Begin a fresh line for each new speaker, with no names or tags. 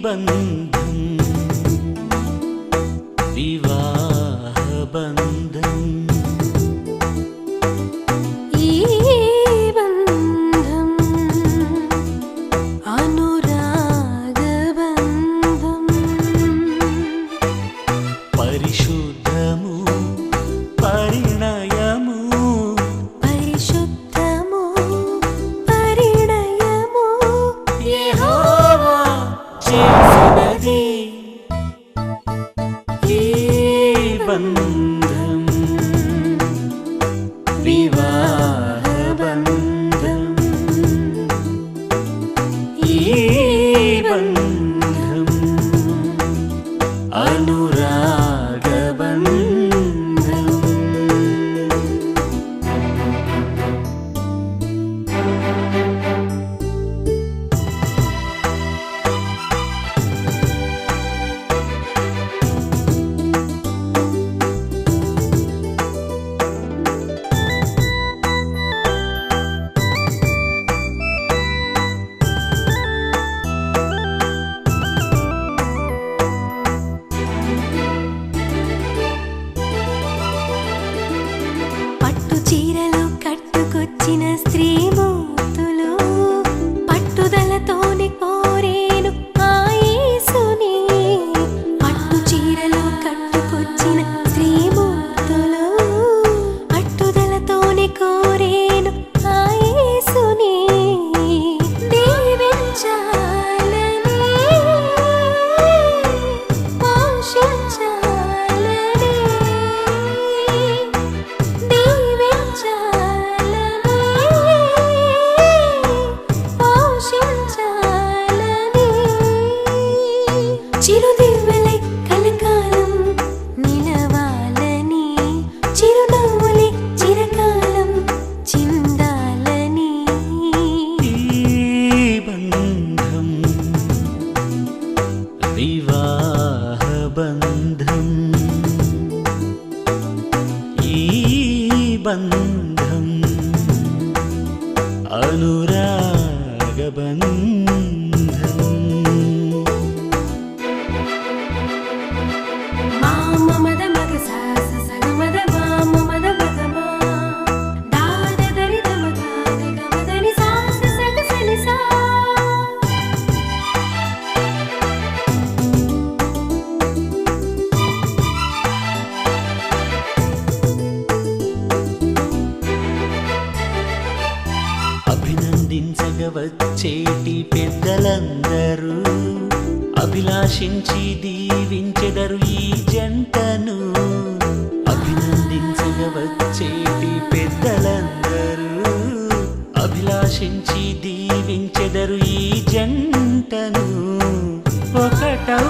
బంధం వివాహ బంధం
ఈ బంధం అనురాగ బంధం
పరిశుద్ధము పరిణయము
పరిశుద్ధము పరిణయము
యెహోవా చేసినది ఈ బంధం వివాహ బంధం ఈ బంధం అనురాగ బంధం
పట్టు చీరలు కట్టుకొచ్చిన స్త్రీమూర్తులు పట్టుదలతోని కోరేను ఆ యేసుని పట్టు చీరలు కట్టుకొచ్చిన స్త్రీమూర్తులు పట్టుదలతోని కోరేను ఆ యేసుని దీవించాలని పోషించాలని చిరుదివ్వెలై కలకాలం నిలవాలని చిరునవ్వులే చిరకాలం చిందాలని
ఈ బంధం వివాహ బంధం ఈ బంధం అనురాగ బంధం
మామ మద మగ సాస సగ మద మామ మద మగ మా దాద దరి దమ దాద గమ దని సాస సగ సని సా
అభినందించగవచ్చేటి పెద్దలందరూ అభిలాషించి దీవించెదరు ఈ జంటను అభినందించగవచ్చేటి పెద్దలందరూ అభిలాషించి దీవించెదరు ఈ జంటను ఒకటౌ